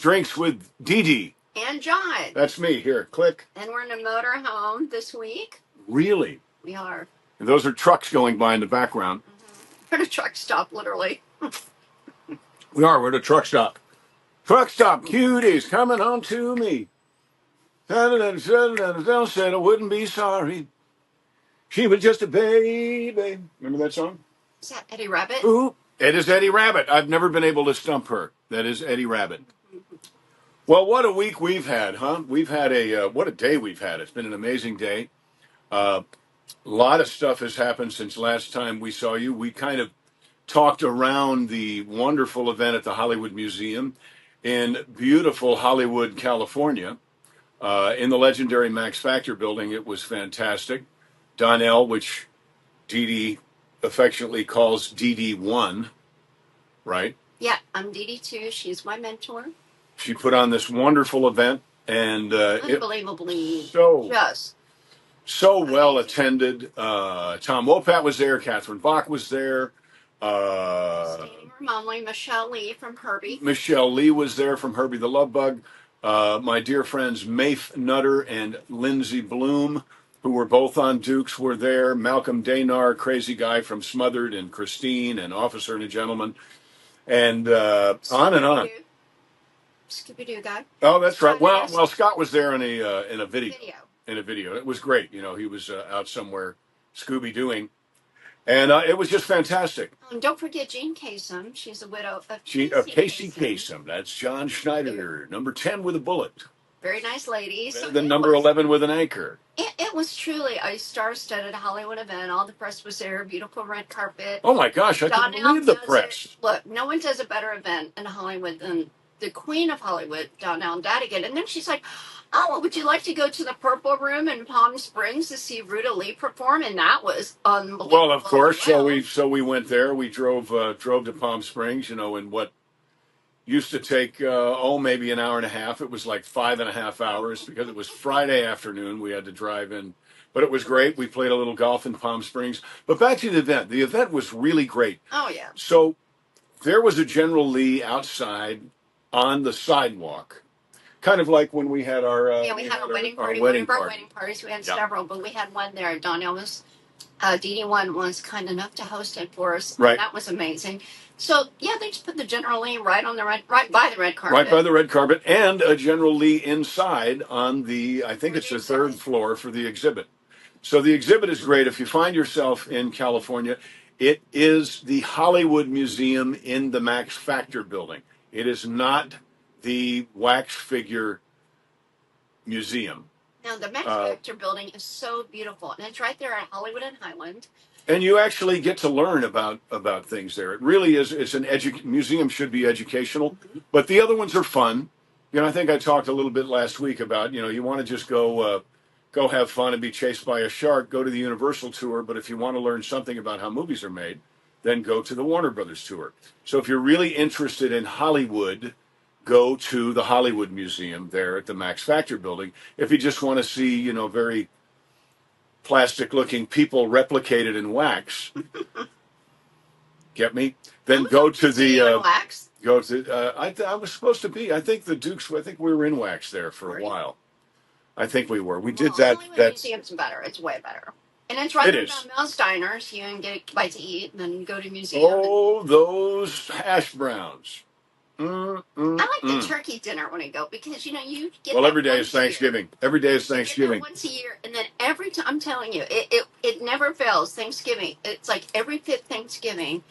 Drinks with Dee Dee. And John. That's me. Here, click. And we're in a motorhome this week. Really? We are. And those are trucks going by in the background. We're at a truck stop, literally. We are. We're at a truck stop. Truck stop, cuties coming home to me. Said I wouldn't be sorry. She was just a baby. Remember that song? Is that Eddie Rabbit? Ooh, it is Eddie Rabbit. I've never been able to stump her. That is Eddie Rabbit. Well, what a week we've had, huh? We've had what a day we've had. It's been an amazing day. A lot of stuff has happened since last time we saw you. We kind of talked around the wonderful event at the Hollywood Museum in beautiful Hollywood, California, in the legendary Max Factor building. It was fantastic. Donnell, which Dee Dee affectionately calls DD1, right? Yeah, I'm Dee too. She's my mentor. She put on this wonderful event, and unbelievably so well attended. Tom Wopat was there. Catherine Bach was there. Michelle Lee from Herbie. Michelle Lee was there from Herbie the Love Bug. My dear friends Maeve Nutter and Lindsay Bloom, who were both on Dukes, were there. Malcolm Danar, crazy guy from Smothered, and Christine, and Officer and a Gentleman, and on and on. Scooby-Doo guy. Oh, that's right. Well, Scott was there in a video. In a video. It was great. You know, he was out somewhere Scooby-Dooing. And it was just fantastic. And don't forget Jean Kasem. She's a widow of Casey Kasem. That's John Schneider, number 10 with a bullet. Very nice lady. So the number 11 with an anchor. It was truly a star-studded Hollywood event. All the press was there. Beautiful red carpet. Oh, my gosh. I can't believe the press. Look, no one does a better event in Hollywood than the queen of Hollywood, Donnell Dadigan. And then she's like, oh, well, would you like to go to the Purple Room in Palm Springs to see Ruta Lee perform? And that was unbelievable. Well, of course. So we went there. We drove to Palm Springs, you know, in what used to take, maybe an hour and a half. It was like 5.5 hours because it was Friday afternoon. We had to drive in. But it was great. We played a little golf in Palm Springs. But back to the event. The event was really great. Oh, yeah. So there was a General Lee outside on the sidewalk. Kind of like when we had our we had a wedding party. One of our wedding parties. We had several, but we had one there. Donnell was DD1 was kind enough to host it for us. Right, that was amazing. So yeah, they just put the General Lee right by the red carpet. Right by the red carpet, and a General Lee inside on I think it's the third floor for the exhibit. So the exhibit is great. If you find yourself in California, it is the Hollywood Museum in the Max Factor building. It is not the wax figure museum. Now, the Max Factor building is so beautiful, and it's right there at Hollywood and Highland. And you actually get to learn about things there. It really is. It's museum should be educational, but the other ones are fun. You know, I think I talked a little bit last week about, you know, you want to just go have fun and be chased by a shark, go to the Universal tour. But if you want to learn something about how movies are made, then go to the Warner Brothers tour. So if you're really interested in Hollywood, go to the Hollywood Museum there at the Max Factor building. If you just want to see, you know, very plastic-looking people replicated in wax, get me? Then go to the wax. Go to. I was supposed to be. I think the Dukes. I think we were in wax there for a while. I think we were. We did that. Hollywood Museum's better. It's way better. And it's right there down Mel's Diner, so you can get a bite to eat and then go to museum. Oh, those hash browns. I like the turkey dinner when I go because, you know, you get every day is Thanksgiving. Every day is Thanksgiving. Once a year, and then every time, I'm telling you, it never fails. Thanksgiving. It's like every 5th Thanksgiving,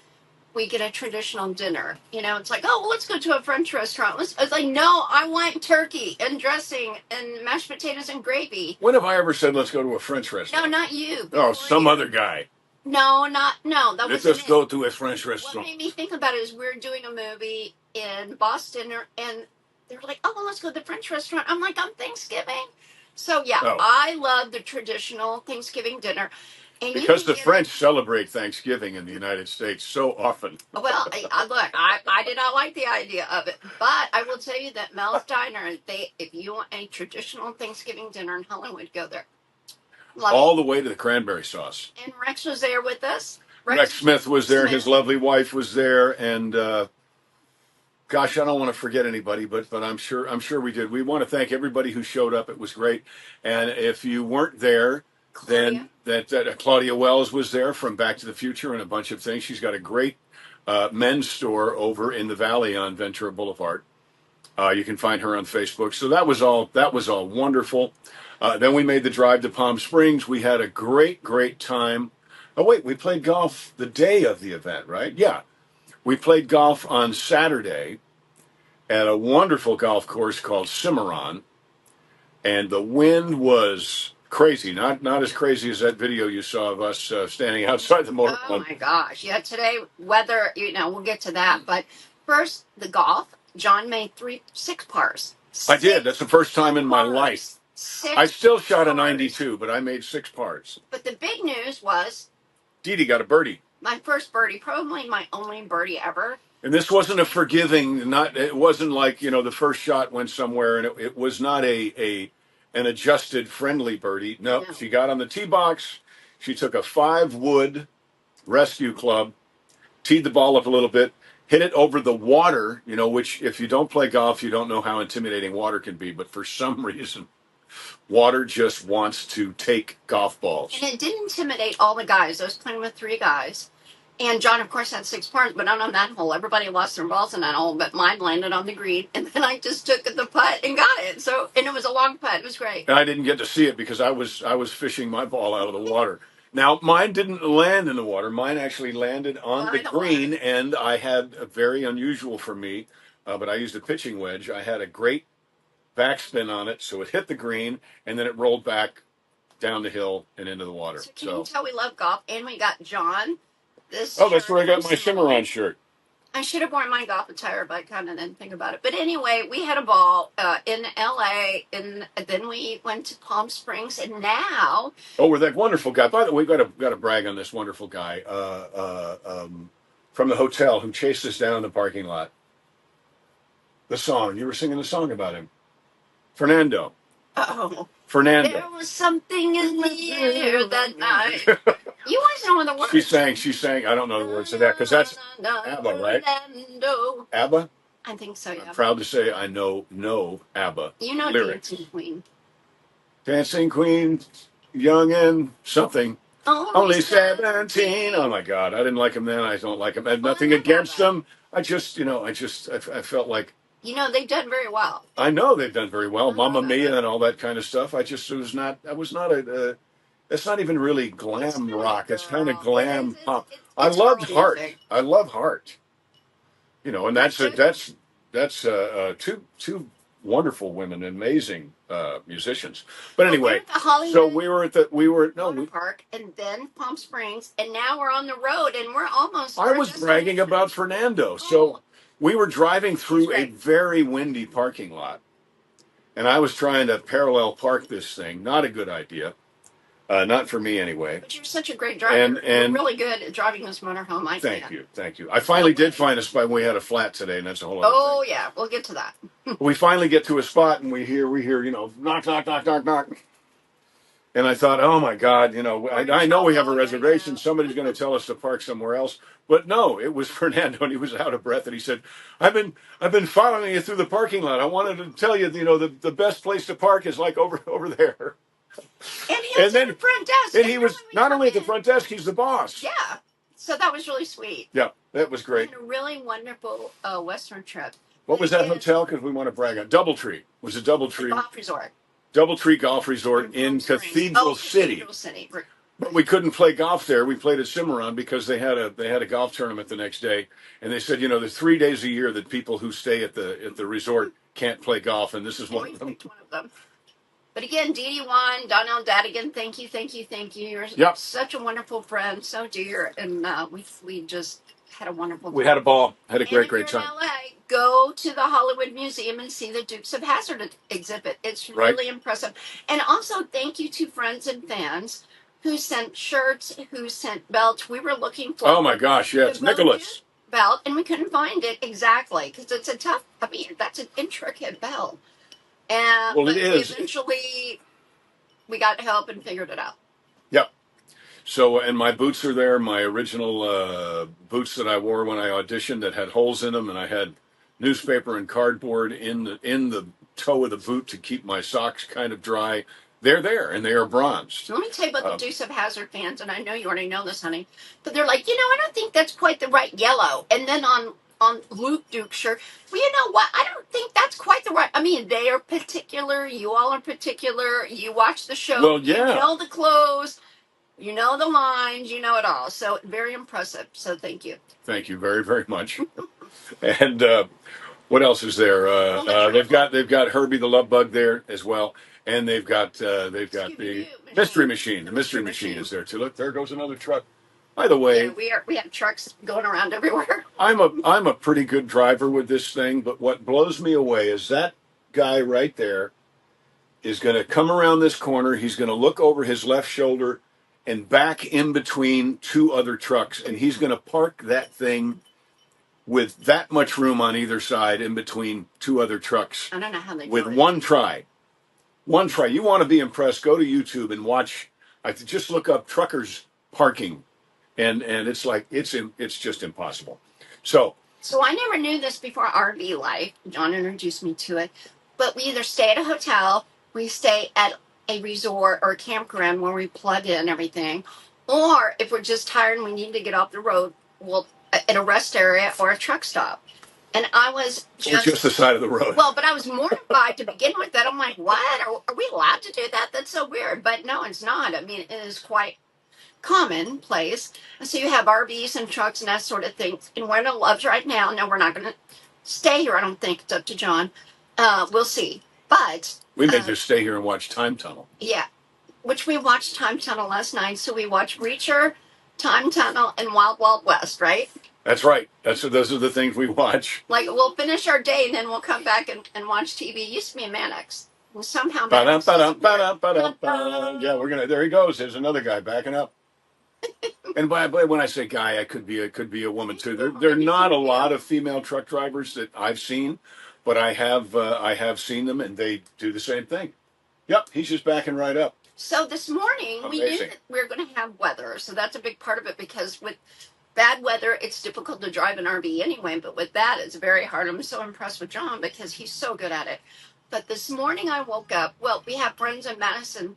we get a traditional dinner. You know, it's like, oh, well, let's go to a French restaurant. It's like, no, I want turkey and dressing and mashed potatoes and gravy. When have I ever said let's go to a French restaurant? No, not you. Oh, some other guy. No. Let's just go to a French restaurant. What made me think about it is we're doing a movie in Boston, and they're like, oh, well, let's go to the French restaurant. I'm like, on Thanksgiving. So, yeah, I love the traditional Thanksgiving dinner. And because the French celebrate Thanksgiving in the United States so often. Well, I did not like the idea of it. But I will tell you that Mel's Diner, if you want a traditional Thanksgiving dinner in Hollywood, go there. All the way to the cranberry sauce. And Rex was there with us. Rex Smith was there. His lovely wife was there. And Gosh, I don't want to forget anybody, but I'm sure we did. We want to thank everybody who showed up. It was great. And if you weren't there, Claudia. then that Claudia Wells was there from Back to the Future and a bunch of things. She's got a great men's store over in the Valley on Ventura Boulevard. You can find her on Facebook. So that was all wonderful. Then we made the drive to Palm Springs. We had a great time. Oh wait, we played golf the day of the event, right? Yeah, we played golf on Saturday at a wonderful golf course called Cimarron, and the wind was crazy. Not as crazy as that video you saw of us standing outside the Oh motorhome. my gosh. Yeah, today weather, we'll get to that. But first, the golf. John made 6 pars. I did. That's the first time in my life. I 6 still shot a pars. 92, but I made 6 pars. But the big news was Dee Dee got a birdie. my first birdie, probably my only birdie ever. And this wasn't a forgiving, not it wasn't like, the first shot went somewhere and it was not an adjusted friendly birdie. No, No. she got on the tee box. She took a 5-wood rescue club, teed the ball up a little bit, hit it over the water, which if you don't play golf, you don't know how intimidating water can be. But for some reason, water just wants to take golf balls. And it didn't intimidate all the guys. I was playing with 3 guys. And John, of course, had 6 pars, but not on that hole. Everybody lost their balls in that hole, but mine landed on the green. And then I just took the putt and got it. And it was a long putt. It was great. And I didn't get to see it because I was fishing my ball out of the water. Now, mine didn't land in the water. Mine actually landed on the green, and I had a very unusual for me, but I used a pitching wedge. I had a great backspin on it, so it hit the green, and then it rolled back down the hill and into the water. So can you tell we love golf? And we got John this Oh, that's shirt where I got from my Cimarron. Cimarron shirt. I should have worn my golf attire, but I kind of didn't think about it. But anyway, we had a ball in L.A., and then we went to Palm Springs, and now... Oh, we're that wonderful guy. By the way, we've got to brag on this wonderful guy from the hotel who chased us down in the parking lot. The song. You were singing the song about him. Fernando. Oh. Fernando. There was something in the air that night. You always know the words. She sang. I don't know the words to that because that's ABBA, right? Orlando. ABBA? I think so, yeah. I'm proud to say I know ABBA You know lyrics. Dancing Queen. Dancing Queen, young and something. Only 17. Oh my God. I didn't like him then. I don't like him. I had nothing against them. I felt like. They've done very well. I know they've done very well. Mamma Mia and all that kind of stuff. It's not even really glam rock. It's kind of glam pop. I loved Heart. I love Heart. And that's two wonderful women, amazing musicians. But anyway, so we were at Park, and then Palm Springs, and now we're on the road, and we're almost. I was bragging about Fernando. So we were driving through a very windy parking lot, and I was trying to parallel park this thing. Not a good idea. Not for me anyway. But you're such a great driver. And you're really good at driving this motorhome. Thank you. I finally did find a spot. We had a flat today, and that's a whole other thing. Oh yeah, we'll get to that. We finally get to a spot, and we hear, knock, knock, knock, knock, knock. And I thought, oh my God, I know we have a reservation. Somebody's going to tell us to park somewhere else. But no, it was Fernando, and he was out of breath, and he said, I've been following you through the parking lot. I wanted to tell you, the best place to park is like over there. And he was at the front desk. And he was not only at the front desk, he's the boss. Yeah. So that was really sweet. Yeah, that was great. We had a really wonderful Western trip. What was that hotel? Because we want to brag on. Doubletree. It was a Doubletree. Golf resort. Doubletree Golf Resort in Cathedral City. Cathedral City. But we couldn't play golf there. We played at Cimarron because they had a golf tournament the next day, and they said, there's 3 days a year that people who stay at the resort can't play golf, and this is one of them. But again, Dee Dee won. Donnell Dadigan, thank you. You're such a wonderful friend, so dear, and we just had a wonderful time. We had a ball. Had a great time. In LA, go to the Hollywood Museum and see the Dukes of Hazzard exhibit. It's really impressive. And also, thank you to friends and fans who sent shirts, who sent belts. We were looking for. Oh my gosh, yeah, it's Nicholas belt, and we couldn't find it exactly because it's a tough. That's an intricate belt. And it is. Eventually, we got help and figured it out. Yep. So, and my boots are there, my original boots that I wore when I auditioned that had holes in them, and I had newspaper and cardboard in the toe of the boot to keep my socks kind of dry. They're there, and they are bronzed. Let me tell you about the Dukes of Hazzard fans, and I know you already know this, honey, but they're like, I don't think that's quite the right yellow. And then on Luke Duke's shirt, well, you know what? I don't think that's quite the right. I mean, they are particular. You all are particular. You watch the show. Well, yeah. You know the clothes. You know the lines. You know it all. So very impressive. So thank you. Thank you very, very much. And what else is there? They've got Herbie the Love Bug there as well, and they've got the Mystery Machine. The Mystery Machine is there too. Look, there goes another truck. By the way, yeah, we have trucks going around everywhere. I'm a pretty good driver with this thing, but what blows me away is that guy right there is going to come around this corner. He's going to look over his left shoulder and back in between two other trucks, and he's going to park that thing with that much room on either side in between two other trucks. I don't know how they with do it. one try. One try. You want to be impressed? Go to YouTube and watch. Just look up truckers parking, and it's like it's just impossible. So I never knew this before RV life. John introduced me to it, but we either stay at a hotel, we stay at a resort or a campground where we plug in everything, or if we're just tired and we need to get off the road, we'll at a rest area or a truck stop. And I was just the side of the road. Well, but I was mortified to begin with. That I'm like, what? Are we allowed to do that? That's so weird. But no, it's not. I mean, it is quite commonplace. And so you have RVs and trucks and that sort of thing. And we're in a loves right now. No, we're not going to stay here. I don't think it's up to John. We'll see. But we may just stay here and watch Time Tunnel. Yeah, which we watched Time Tunnel last night. So we watched Reacher, Time Tunnel, and Wild Wild West, right? That's right. Those are the things we watch. Like, we'll finish our day and then we'll come back and watch TV. It used to be a Mannix. And somehow yeah, we're gonna. There he goes. There's another guy backing up. And when I say guy, it could be a woman too. There are not a lot of female truck drivers that I've seen, but I have seen them, and they do the same thing. Yep, he's just backing right up. So this morning we knew that we were going to have weather, so that's a big part of it, because with bad weather, it's difficult to drive an RV anyway, but with that, it's very hard. I'm so impressed with John because he's so good at it. But this morning I woke up, well, we have friends in Madison.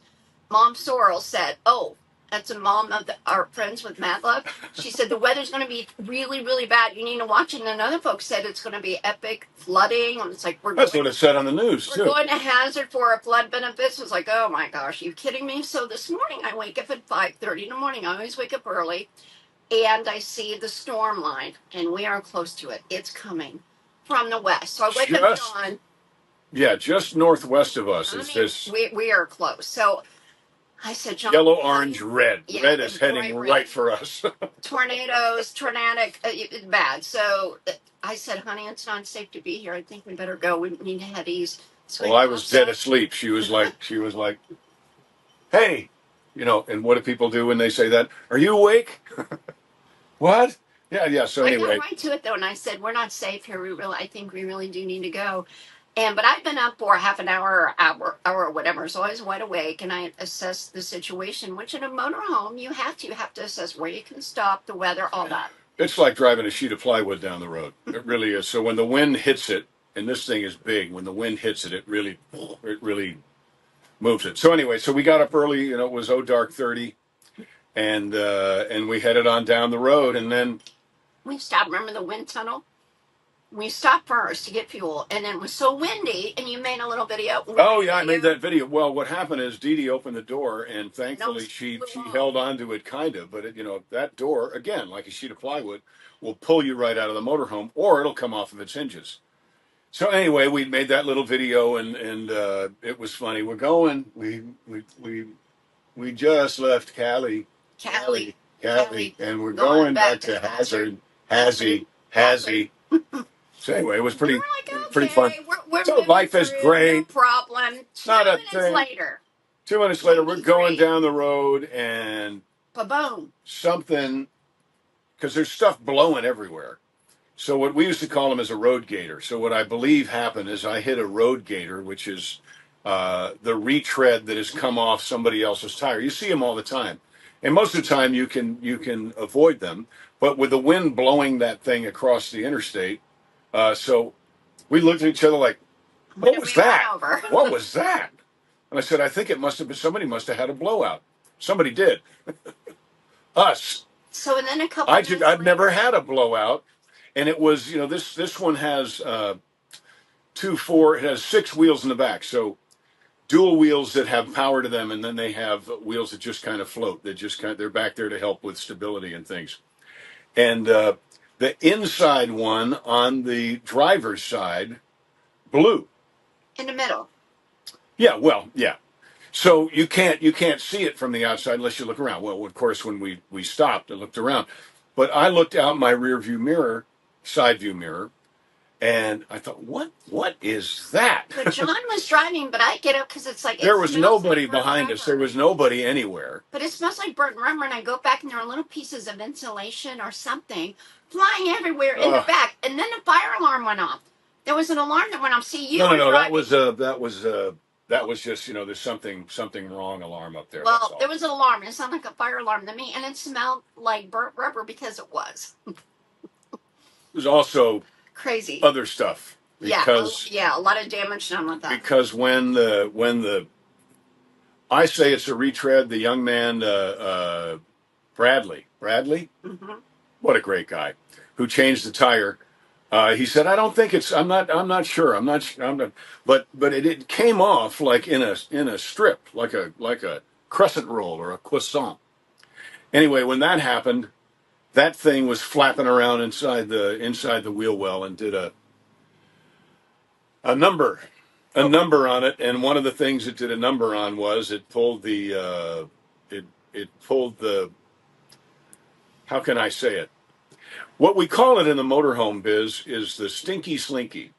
Mom Sorrell said, oh, that's a mom of our friends with Mad Love. She said, the weather's going to be really, really bad. You need to watch it. And then other folks said it's going to be epic flooding. And it's like, that's what it said on the news, too. We're going to Hazard for our flood benefits. It was like, oh my gosh, are you kidding me? So this morning I wake up at 5:30 in the morning. I always wake up early. And I see the storm line, and we are close to it. It's coming from the west. So I wake up, John. Yeah, just northwest of us is this. We are close. So I said, John. Yellow, orange, red. Yeah, red is heading right for us. Tornadoes, tornadic, bad. So I said, honey, it's not safe to be here. I think we better go. We need to head east. So well, I was dead asleep. She was like, hey. And what do people do when they say that? Are you awake? What? Yeah. So anyway, I got right to it though, and I said, we're not safe here. I think we really do need to go. But I've been up for half an hour or hour or whatever, so I was wide awake, and I assessed the situation. Which in a motorhome, you have to assess where you can stop, the weather, all that. It's like driving a sheet of plywood down the road. It really is. So when the wind hits it, and this thing is big, when the wind hits it, it really moves it. So anyway, so we got up early. It was dark 30. And we headed on down the road, and then we stopped. Remember the wind tunnel? We stopped first to get fuel, and then it was so windy. And you made a little video. Oh yeah, I made that video. Well, what happened is Dee Dee opened the door, and thankfully she held on to it kind of. But that door, again, like a sheet of plywood, will pull you right out of the motorhome, or it'll come off of its hinges. So anyway, we made that little video, and it was funny. We're going. We just left Cali, and we're going back to Hazard. So anyway, it was pretty fun. So life is great. No problem. Not a thing. 2 minutes later, we're going down the road, and ba-boom. Something, because there's stuff blowing everywhere. So what we used to call them is a road gator. So what I believe happened is I hit a road gator, which is the retread that has come off somebody else's tire. You see them all the time, and most of the time you can avoid them. But with the wind blowing that thing across the interstate, so We looked at each other like, What what did was we run that? over? What was that? And I said, I think it must have been somebody must have had a blowout. Somebody did. Us. So and then a couple minutes I've never later, had a blowout, and it was this one has it has six wheels in the back, so dual wheels that have power to them, and then they have wheels that just kind of float. They're back there to help with stability and things. And the inside one on the driver's side blew. in the middle. Yeah, well, yeah. So you can't see it from the outside unless you look around. Well, of course, when we stopped and looked around, but I looked out my rear view mirror, side view mirror, and I thought, what is that? But John was driving, but I get up because it's like There it was smells nobody like burnt behind us. There rubber. was nobody anywhere. But it smells like burnt rubber, and I go back and there are little pieces of insulation or something flying everywhere in the back. And then the fire alarm went off. There was an alarm that went off. See, you were No. driving. That was just there's something wrong alarm up there. Well, there was an alarm. It sounded like a fire alarm to me, and it smelled like burnt rubber because it was. There's also Crazy. other stuff because a lot of damage done with that. because when I say it's a retread, the young man Bradley, Mm-hmm. what a great guy, who changed the tire. He said, "I don't think it's. I'm not sure. I'm not. But it came off like in a strip, like a crescent roll or a croissant. Anyway, when that happened, that thing was flapping around inside the wheel well and did a number on it. And one of the things it did a number on was it pulled it pulled the, how can I say it? What we call it in the motorhome biz is the stinky slinky.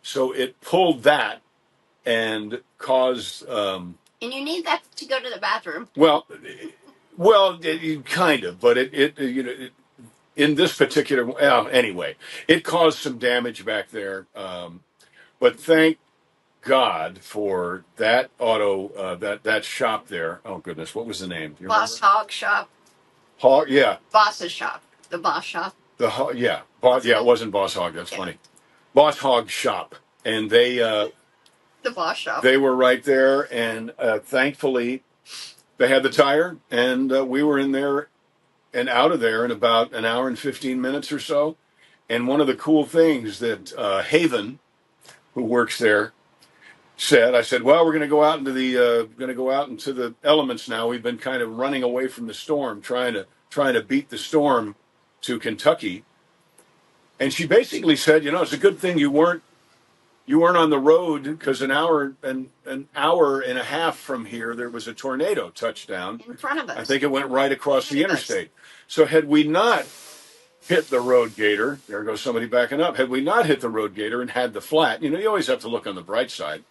So it pulled that and caused. And you need that to go to the bathroom. Well, kind of, but in this particular. Well, anyway, it caused some damage back there. But thank God for that that shop there. Oh goodness, what was the name? Do you Boss remember? Hog Shop. Hog, yeah. Boss's shop. The Boss Shop. Yeah. It wasn't Boss Hog. That's funny. Boss Hog Shop, and the Boss Shop. they were right there, and thankfully they had the tire, and we were in there and out of there in about an hour and 15 minutes or so. And one of the cool things that Haven, who works there, said, I said, well, we're going to go out into the elements now. We've been kind of running away from the storm, trying to beat the storm to Kentucky. And she basically said, it's a good thing you weren't on the road, because an hour and a half from here there was a tornado touchdown in front of us. I think it went right across the interstate. So had we not hit the road gator, there goes somebody backing up. Had we not hit the road gator and had the flat, you always have to look on the bright side.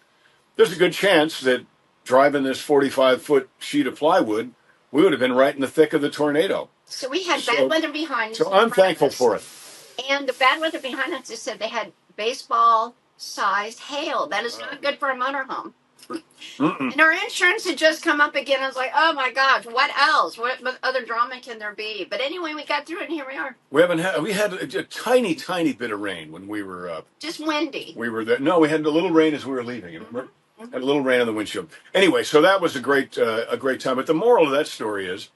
There's a good chance that driving this 45-foot sheet of plywood, we would have been right in the thick of the tornado. So we had bad weather behind us. So I'm thankful for it. And the bad weather behind us, they said they had baseball-sized hail. That is not good for a motorhome. And our insurance had just come up again. I was like, oh my gosh, what else? What other drama can there be? But anyway, we got through it, and here we are. We had a tiny bit of rain when we were just windy. We were there. No, we had a little rain as we were leaving. Remember? Had a little rain on the windshield. Anyway, so that was a great time. But the moral of that story is,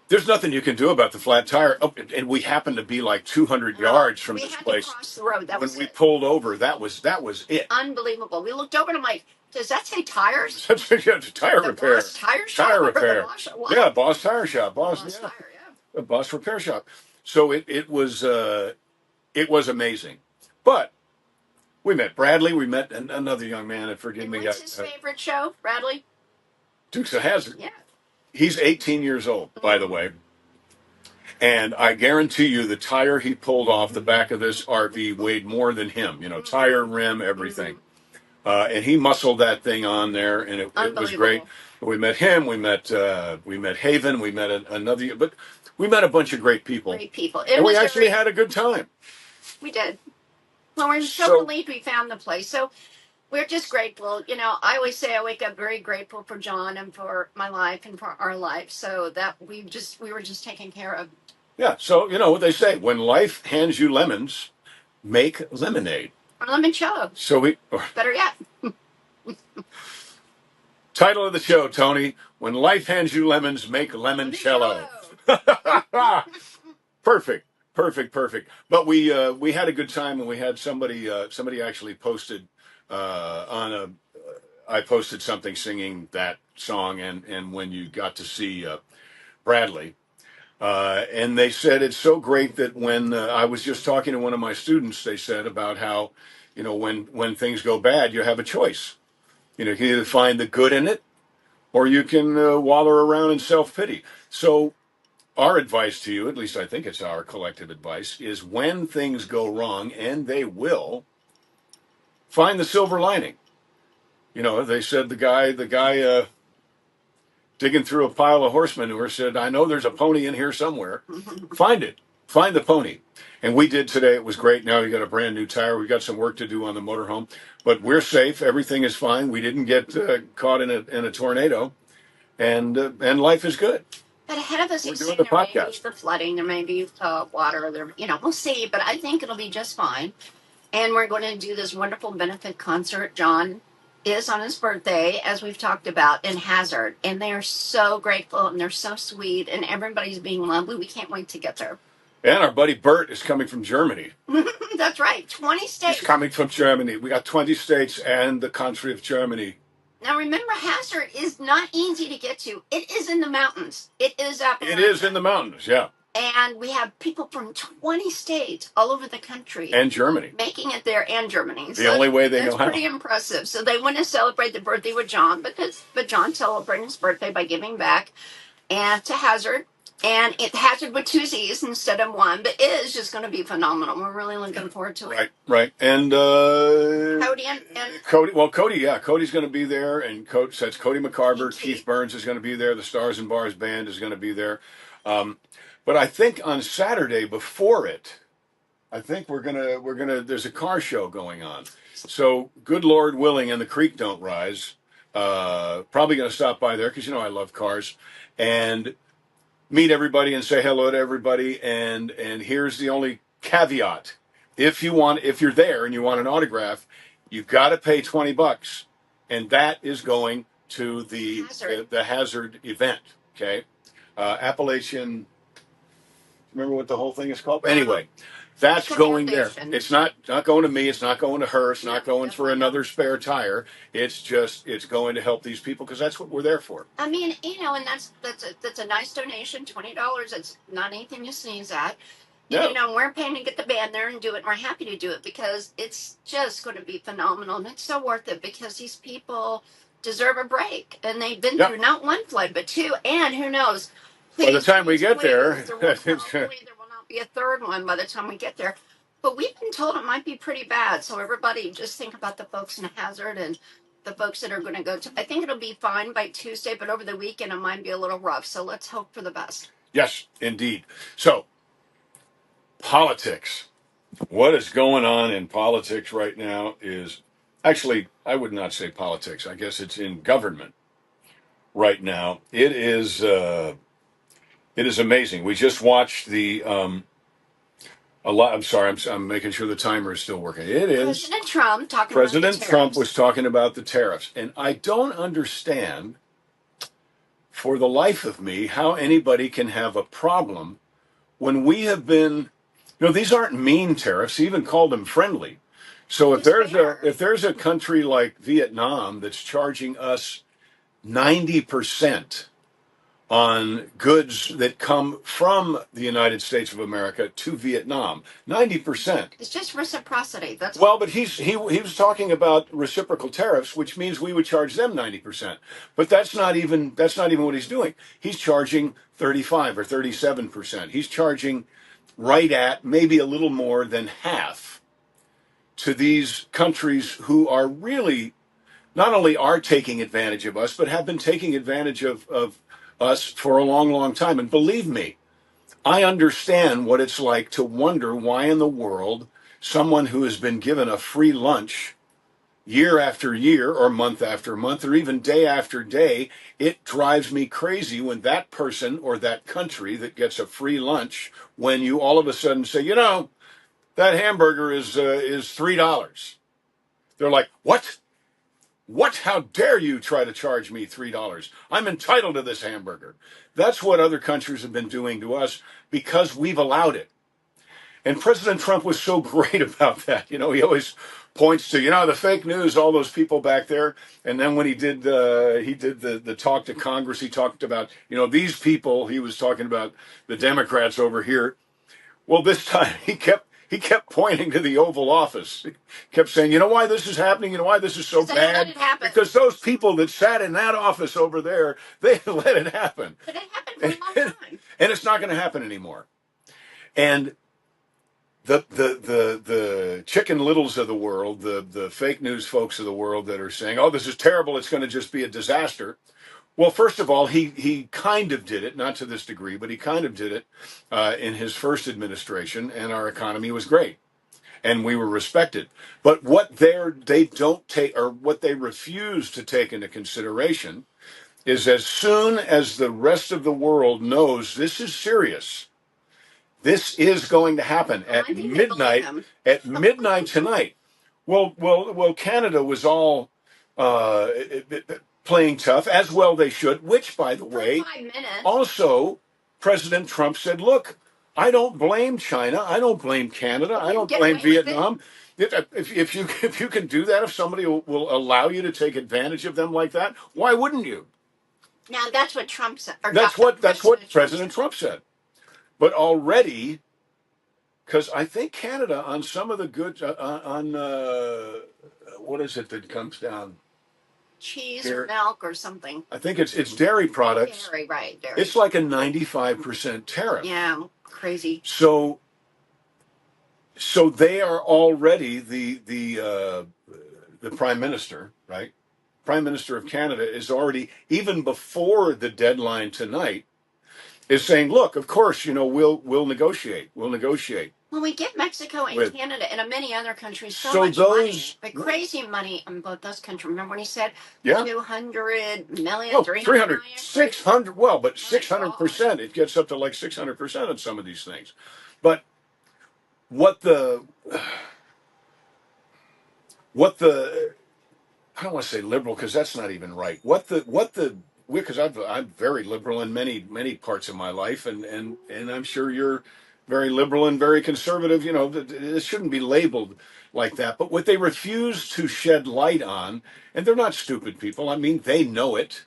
there's nothing you can do about the flat tire. Oh, and we happened to be like 200 yards from this place. To cross the road. When we pulled over, that was it. Unbelievable. We looked over and I'm like, does that say tires? That's tire repair. Boss tire shop. Tire repair. Yeah, Boss tire shop. Boss tire, a Boss repair shop. So it was amazing. But we met Bradley. We met another young man. And forgive me. What's his favorite show, Bradley? Dukes of Hazzard. Yeah. He's 18 years old, by the way. And I guarantee you the tire he pulled off the back of this RV weighed more than him. Tire, rim, everything. And he muscled that thing on there, and it was great. We met him. We met Haven. We met another, but we met a bunch of great people. And we actually had a good time. We did. Well, we're so relieved we found the place. So we're just grateful. I always say I wake up very grateful for John and for my life and for our life. So that we were just taken care of. Yeah. So what they say: when life hands you lemons, make lemonade. Or limoncello. So Better yet. Title of the show, Tony: When Life Hands You Lemons, Make Limoncello. Perfect, perfect, perfect. But we had a good time, and we had somebody actually posted on a. I posted something singing that song, and when you got to see Bradley, and they said it's so great that when I was just talking to one of my students, they said about how, when things go bad, you have a choice. You can either find the good in it, or you can wallow around in self-pity. So our advice to you, at least I think it's our collective advice, is when things go wrong, and they will, find the silver lining. They said the guy digging through a pile of horse manure said, I know there's a pony in here somewhere. Find it. Find the pony. And we did today. It was great. Now we got a brand new tire. We got some work to do on the motorhome, but we're safe. Everything is fine. We didn't get caught in a tornado, and life is good. But ahead of us, We're you doing see the there may be podcast. the flooding, there may be water, we'll see. But I think it'll be just fine. And we're going to do this wonderful benefit concert. John is on his birthday, as we've talked about, in Hazard. And they are so grateful, and they're so sweet, and everybody's being lovely. We can't wait to get there. And our buddy Bert is coming from Germany. That's right. 20 states. He's coming from Germany. We got 20 states and the country of Germany. Now remember, Hazard is not easy to get to. It is in the mountains. It is up. It is in the mountains, yeah. And we have people from 20 states all over the country. And Germany. Making it there, and Germany. The only way they know how. That's pretty impressive. So they want to celebrate the birthday with John, but John celebrating his birthday by giving back and to Hazard. And it Hazard with 2 Z's instead of 1, but it is just going to be phenomenal. We're really looking forward to it. Right. And Cody and Cody. Well, Cody's going to be there, and Cody McCarver, Keith Burns is going to be there. The Stars and Bars band is going to be there. But I think on Saturday before it, I think we're gonna. There's a car show going on. So good Lord willing, and the creek don't rise. Probably going to stop by there because I love cars, and meet everybody and say hello to everybody. And here's the only caveat: if you're there and you want an autograph, you've got to pay $20, and that is going to the Hazard event. Okay, Appalachian. Remember what the whole thing is called? Anyway, that's going there. It's not going to me. It's not going to her. It's not going for another spare tire. It's going to help these people because that's what we're there for. I mean, and that's a nice donation, $20. It's not anything to sneeze at. No. We're paying to get the band there and do it. And we're happy to do it because it's just going to be phenomenal, and it's so worth it because these people deserve a break, and they've been through not one flood but 2, and who knows. By the time we get there, hopefully there will not be a third one by the time we get there. But we've been told it might be pretty bad. So everybody just think about the folks in Hazard and the folks that are going to go to. I think it'll be fine by Tuesday, but over the weekend it might be a little rough. So let's hope for the best. Yes, indeed. So, politics. What is going on in politics right now is, actually, I would not say politics. I guess it's in government right now. It is amazing. We just watched I'm sorry. I'm making sure the timer is still working. It is President Trump talking. President Trump was talking about the tariffs, and I don't understand, for the life of me, how anybody can have a problem when we have been. These aren't mean tariffs. He even called them friendly. So if there's a country like Vietnam that's charging us 90% on goods that come from the United States of America to Vietnam, 90%. It's just reciprocity. But he was talking about reciprocal tariffs, which means we would charge them 90%. But that's not even what he's doing. He's charging 35 or 37%. He's charging right at maybe a little more than half to these countries who are really not only are taking advantage of us, but have been taking advantage of us for a long, long time. And believe me, I understand what it's like to wonder why in the world someone who has been given a free lunch year after year or month after month or even day after day, it drives me crazy when that person or that country that gets a free lunch, when you all of a sudden say, that hamburger is $3. They're like, what? What? How dare you try to charge me $3? I'm entitled to this hamburger. That's what other countries have been doing to us because we've allowed it. And President Trump was so great about that. He always points to, the fake news, all those people back there. And then when he did the talk to Congress, he talked about, these people. He was talking about the Democrats over here. Well, this time he kept pointing to the Oval Office. He kept saying, why this is happening? Why this is so Because they let bad? it happen. Because those people that sat in that office over there, they let it happen. But it happened for a long time. And it's not going to happen anymore. And the Chicken Littles of the world, the fake news folks of the world that are saying, oh, this is terrible, it's going to just be a disaster. Well, first of all, he kind of did it, not to this degree, but he kind of did it in his first administration, and our economy was great, and we were respected. But what they don't take, or what they refuse to take into consideration, is as soon as the rest of the world knows this is serious, this is going to happen Well, I at think they believe midnight. him. At midnight tonight. Well, Canada was all playing tough, as well they should. Which, by the For way, 5 minutes. also President Trump said, "Look, I don't blame China. I don't blame Canada. I don't Get blame away with it. Vietnam. If you can do that, if somebody will allow you to take advantage of them like that, why wouldn't you?" Now that's what Trump said. Or That's what President Trump said. But already, because I think Canada on some of the goods on what is it that comes down? Cheese Here. or milk or something. I think it's dairy products. Dairy, right? Dairy. It's like a 95% tariff. Yeah, crazy. So they are already the prime minister, right? Prime Minister of Canada is already, even before the deadline tonight, is saying, look, of course, we'll negotiate. We'll negotiate. Well, we give Mexico and With- Canada and many other countries so So much those- money, but crazy money on both those countries. Remember when he said Yeah. 200 million, Oh, 300 300, million? 600, well, but My 600%, it gets up to like 600% on some of these things. But what the, I don't want to say liberal because that's not even right. Because I'm very liberal in many parts of my life, and I'm sure you're very liberal and very conservative. It shouldn't be labeled like that. But what they refuse to shed light on, and they're not stupid people. I mean, they know it.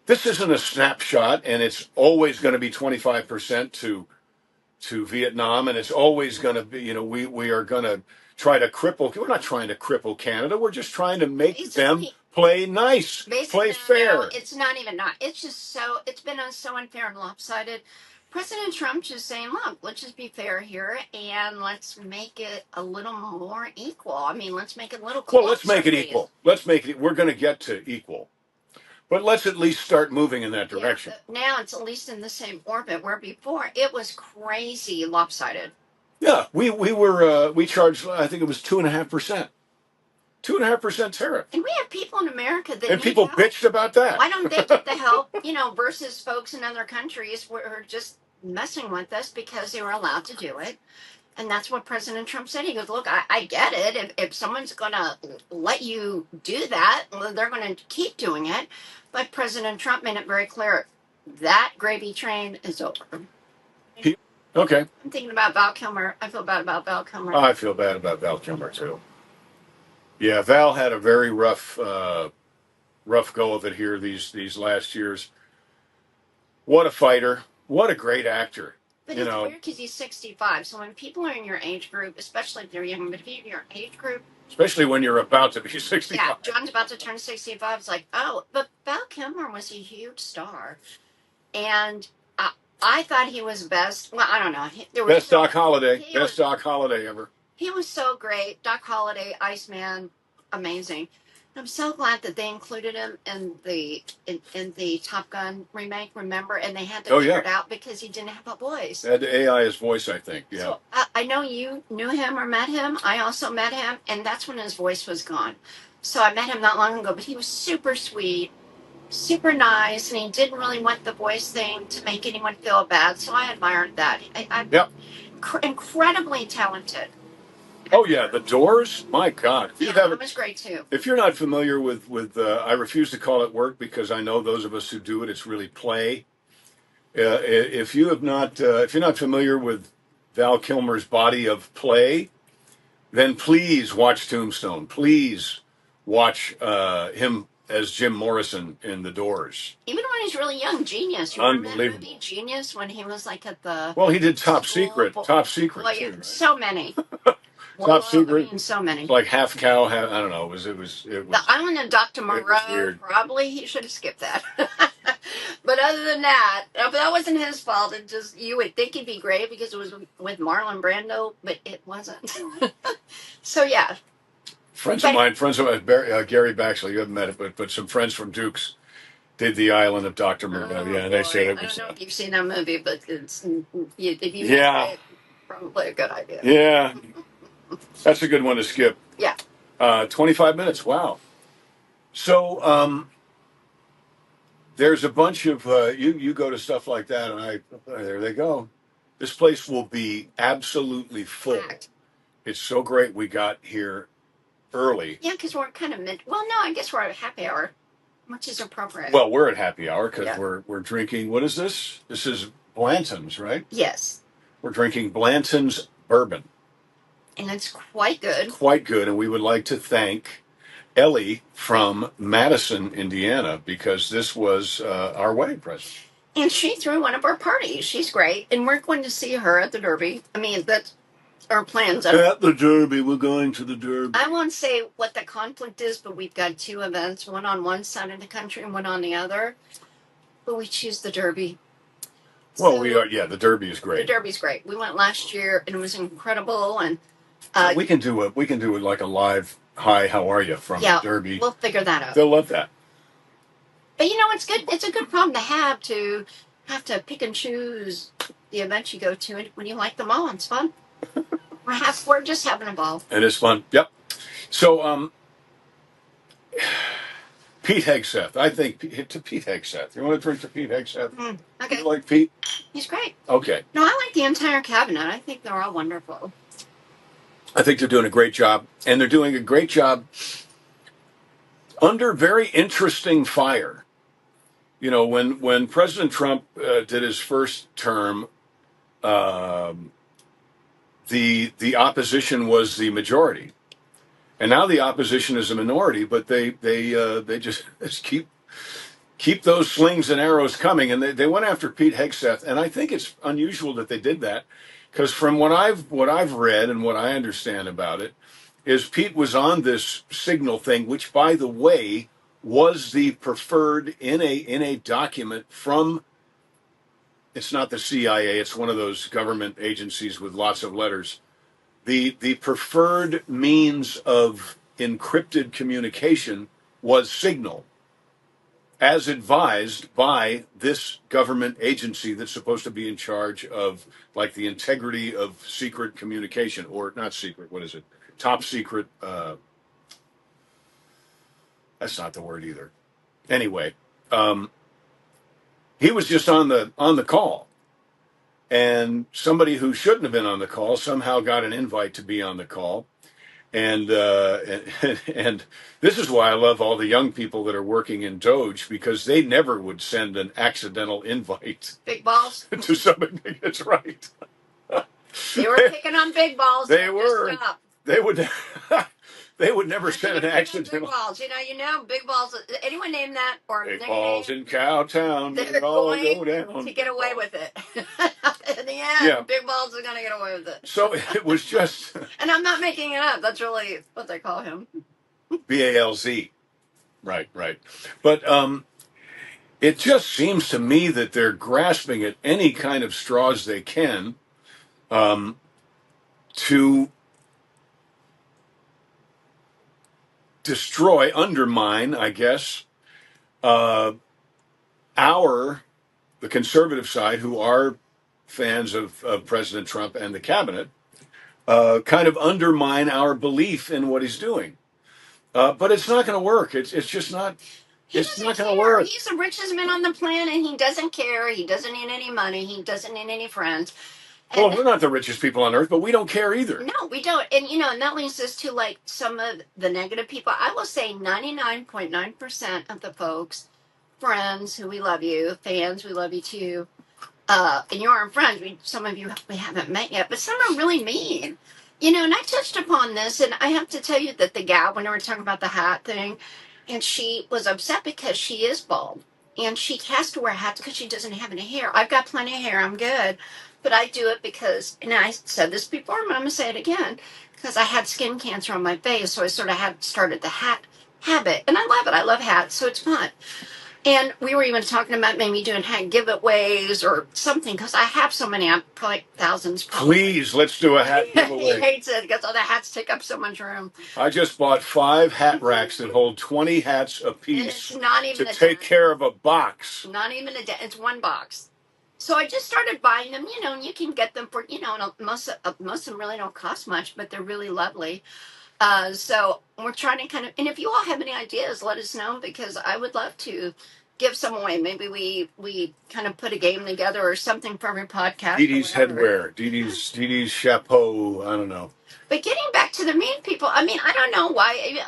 This isn't a snapshot, and it's always going to be 25% to Vietnam, and it's always going to be. We are going to try to cripple. We're not trying to cripple Canada. We're just trying to make them play nice, play fair. No, it's not even not. It's just it's been so unfair and lopsided. President Trump just saying, look, let's just be fair here and let's make it a little more equal. I mean, let's make it a little closer. Well, let's make it equal. Let's make it. We're going to get to equal. But let's at least start moving in that direction. Yeah, now it's at least in the same orbit, where before it was crazy lopsided. Yeah, we charged, I think it was 2.5%. 2.5% tariff. And we have people in America that and people help. Bitched about that. Why don't they get the help, versus folks in other countries who are just messing with us because they were allowed to do it. And that's what President Trump said. He goes, look, I get it. If someone's going to let you do that, well, they're going to keep doing it. But President Trump made it very clear that gravy train is over. Okay. I'm thinking about Val Kilmer. I feel bad about Val Kilmer. I feel bad about Val Kilmer, too. Yeah, Val had a very rough go of it here these last years. What a fighter. What a great actor. But it's weird because he's 65. So when people are in your age group, especially if they're young, but if you're in your age group, especially when you're about to be 65. Yeah, John's about to turn 65. It's like, oh, but Val Kilmer was a huge star. And I thought he was best. Well, I don't know. Best Doc Holliday. Best Doc Holliday ever. He was so great. Doc Holliday, Iceman, amazing. I'm so glad that they included him in the Top Gun remake, remember? And they had to figure it out because he didn't have a voice. They had to AI his voice, I think. Yeah. So I know you knew him or met him. I also met him, and that's when his voice was gone. So I met him not long ago, but he was super sweet, super nice, and he didn't really want the voice thing to make anyone feel bad. So I admired that. Yep. incredibly talented. Oh yeah, The Doors. My God, if you Yeah, haven't, that was great too. if you're not familiar with, I refuse to call it work because I know those of us who do it, it's really play. If you have not, if you're not familiar with Val Kilmer's body of play, then please watch Tombstone. Please watch him as Jim Morrison in The Doors. Even when he's really young, Genius. You remember that Unbelievable. movie, Genius, when he was like at the Well, he did Top school? Secret. Top Secret Well, too, right? so many. Top Well, I Secret. mean, so many. Like half cow. Half, I don't know. The Island of Dr. It was Moreau, weird. probably he should have skipped that. But other than that, but that wasn't his fault. It just, you would think he'd be great because it was with Marlon Brando, but it wasn't. So yeah, Friends of mine, Gary Baxley, you haven't met it, but some friends from Dukes did The Island of Dr. Moreau. Yeah, and they said it I was. don't know if you've seen that movie, but it's if you Yeah. missed it, probably a good idea. Yeah, that's a good one to skip. Yeah. 25 minutes. Wow. So there's a bunch of you go to stuff like that, and there they go. This place will be absolutely full. Packed. It's so great we got here early. Yeah, because we're kind of well, no, I guess we're at happy hour, which is appropriate. Well, we're at happy hour because Yeah. we're drinking. What is this? This is Blanton's, right? Yes. We're drinking Blanton's bourbon. And it's quite good. Quite good, and we would like to thank Ellie from Madison, Indiana, because this was our wedding present. And she threw one of our parties. She's great. And we're going to see her at the Derby. I mean, that's our plans. At the Derby. We're going to the Derby. I won't say what the conflict is, but we've got two events, one on one side of the country and one on the other. But we choose the Derby. Well, the Derby is great. The Derby's great. We went last year and it was incredible. And we can do it like a live hi, how are you from the Derby. We'll figure that out. They'll love that. But it's good. It's a good problem to have to pick and choose the events you go to when you like them all. It's fun. We're just having a ball. It is fun. Yep. So, Pete Hegseth. I think to Pete Hegseth. You want to drink to Pete Hegseth? Okay. You like Pete? He's great. Okay. No, I like the entire cabinet. I think they're all wonderful. I think they're doing a great job, and they're doing a great job under very interesting fire. When President Trump did his first term, the opposition was the majority, and now the opposition is a minority. But they just keep those slings and arrows coming, and they went after Pete Hegseth, and I think it's unusual that they did that, because from what I've read and what I understand about it, is Pete was on this Signal thing, which, by the way, was the preferred in a document from. It's not the CIA; it's one of those government agencies with lots of letters. The preferred means of encrypted communication was Signal, as advised by this government agency that's supposed to be in charge of, like, the integrity of secret communication, or not secret. What is it? Top secret. That's not the word either. Anyway, he was just on the call, and somebody who shouldn't have been on the call somehow got an invite to be on the call, and this is why I love all the young people that are working in Doge, because they never would send an accidental invite. Big balls To somebody. That's right. They were picking on big balls. They were. Stop. They would. They would never send an accidental. Big balls. Big balls. Anyone name that or big balls in Cowtown. They're all going go down to get away with it. In the end, big balls are going to get away with it. So it was just. And I'm not making it up. That's really what they call him. BALZ. Right. But it just seems to me that they're grasping at any kind of straws they can to destroy, undermine, I guess, the conservative side, who are fans of President Trump and the cabinet, kind of undermine our belief in what he's doing. But it's not going to work. It's just not. It's not going to work. He's the richest man on the planet. He doesn't care. He doesn't need any money. He doesn't need any friends. Well, And we're not the richest people on earth, but we don't care either. no, we don't. And and that leads us to like some of the negative people. I will say 99.9% of the folks, friends who we love you, fans, we love you too. And you aren't friends. Some of you we haven't met yet, but some are really mean. And I touched upon this, and I have to tell you that the gal, when we were talking about the hat thing, and she was upset because she is bald, and she has to wear hats because she doesn't have any hair. I've got plenty of hair. I'm good, but I do it because, and I said this before, but I'm gonna say it again, because I had skin cancer on my face, so I sort of had started the hat habit, and I love it. I love hats, so it's fun. And we were even talking about maybe doing hat giveaways or something because I have so many. I'm probably thousands. Probably. Please, let's do a hat He giveaway. hates it because all the hats take up so much room. I just bought 5 hat racks that hold 20 hats And apiece it's not even to a take dent. care of a box. Not even a dent. It's one box. So I just started buying them, and you can get them for, and most of them really don't cost much, but they're really lovely. So we're trying to kind of, and if you all have any ideas, let us know because I would love to give some away. Maybe we kind of put a game together or something for every podcast. Dee Dee's headwear, Dee Dee's chapeau. I don't know. But getting back to the mean people, I mean, I don't know why.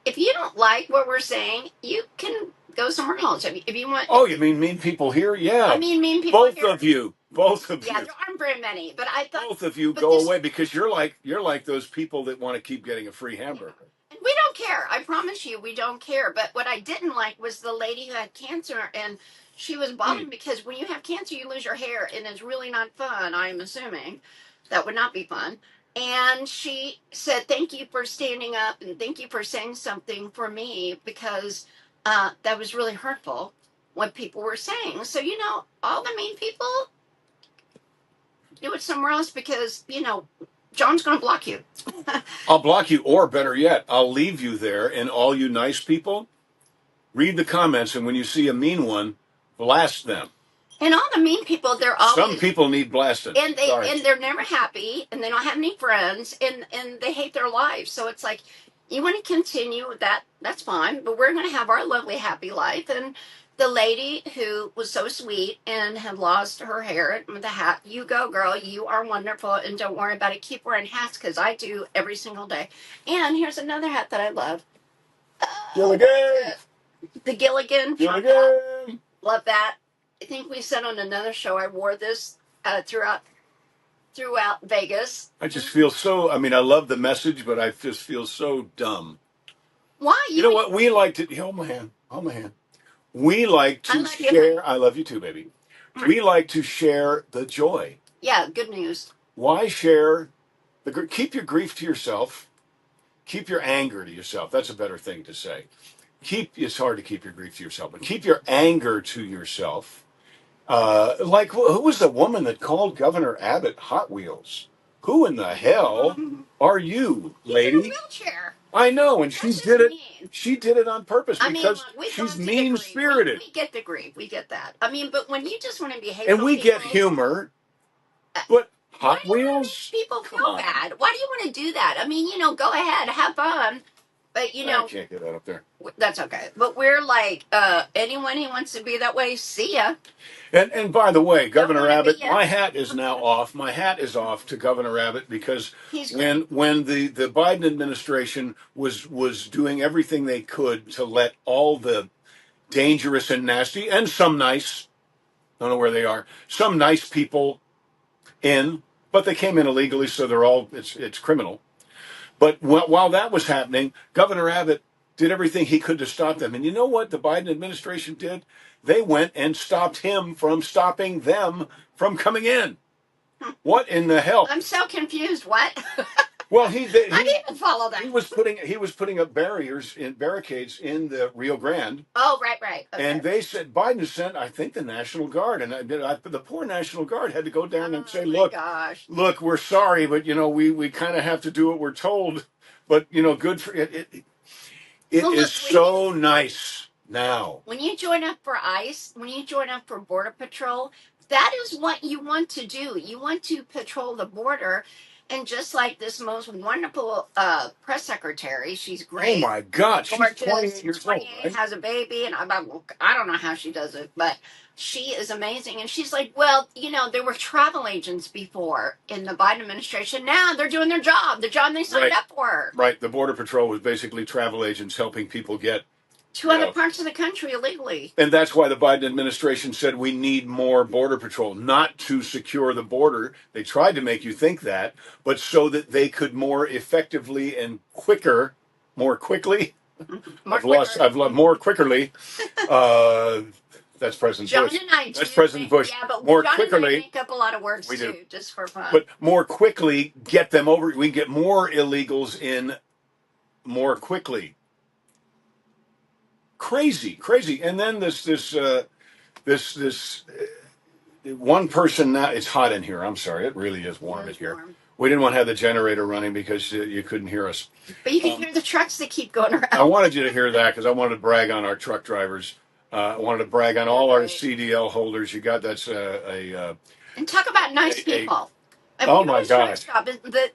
If you don't like what we're saying, you can go somewhere else. If you want. Oh, you mean mean people here? Yeah. I mean, mean people. Both here. of you. Both of Yeah, you. there aren't very many, but I thought Both of you go away because you're like those people that want to keep getting a free hamburger. And we don't care. I promise you, we don't care. But what I didn't like was the lady who had cancer, and she was bawling because when you have cancer, you lose your hair, and it's really not fun. I'm assuming that would not be fun. And she said, "Thank you for standing up, and thank you for saying something for me because that was really hurtful what people were saying." So all the mean people do it somewhere else because John's going to block you. I'll block you, or better yet, I'll leave you there, and all you nice people, read the comments, and when you see a mean one, blast them. And all the mean people, they're always some people need blasting, and they're never happy, and they don't have any friends, and they hate their lives. So it's like you want to continue with that. That's fine, but we're going to have our lovely happy life. And the lady who was so sweet and had lost her hair with the hat, you go, girl. You are wonderful, and don't worry about it. Keep wearing hats because I do every single day. And here's another hat that I love. Gilligan. The Gilligan. Gilligan. Love that. I think we said on another show I wore this throughout Vegas. I just feel so. I mean, I love the message, but I just feel so dumb. Why? You know what? We like to. Hold my hand. Hold my hand. We like to share. I love you too, baby. We like to share the joy. Yeah, good news. Why share the? Keep your grief to yourself. Keep your anger to yourself. That's a better thing to say. It's hard to keep your grief to yourself, but keep your anger to yourself. Like who was the woman that called Governor Abbott Hot Wheels? Who in the hell are you, lady? He's in a wheelchair. I know, and she did it. She did it on purpose because she's mean-spirited. We get the grief. We get that. I mean, but when you just want to be hateful, and we get humor, but Hot Wheels. People feel bad. Why do you want to do that? I mean, go ahead, have fun. But I can't get that up there. That's okay. But we're like, anyone who wants to be that way, see ya. And by the way, Governor Abbott, my hat is now off. My hat is off to Governor Abbott because when the Biden administration was doing everything they could to let all the dangerous and nasty and some nice, I don't know where they are, some nice people in, but they came in illegally, so they're all it's criminal. But while that was happening, Governor Abbott did everything he could to stop them. And you know what the Biden administration did? They went and stopped him from stopping them from coming in. What in the hell? I'm so confused. What? Well, I didn't follow that. He was putting up barricades in the Rio Grande. Oh, right. Okay. And they said Biden sent, I think, the National Guard, and the poor National Guard had to go down and say, "Look, we're sorry, but we kind of have to do what we're told." But good for it. It is so nice now. When you join up for ICE, when you join up for Border Patrol, that is what you want to do. You want to patrol the border. And just like this most wonderful press secretary, she's Oh great. my God, she's Gorgeous, 28 years old, 28, right? has a baby, and I don't know how she does it, but she is amazing. And she's like, well, there were travel agents before in the Biden administration. Now they're doing their job, the job they signed Right. up for. Right. The Border Patrol was basically travel agents helping people get To other parts of the country illegally. And that's why the Biden administration said we need more Border Patrol, not to secure the border. They tried to make you think that, but so that they could more effectively and more quickly. I've loved more quickerly. That's President John Bush. and I That's President Bush. Yeah, but more John quickly, and I make up a lot of words we too, do. just for fun. But more quickly get them over. We can get more illegals in more quickly. Crazy. And then this one person now. It's hot in here. I'm sorry. It really is warm in here. Warm. We didn't want to have the generator running because you couldn't hear us. But you can hear the trucks that keep going around. I wanted you to hear that because I wanted to brag on our truck drivers. I wanted to brag on all our CDL holders. You got that's and talk about nice people. Oh my gosh.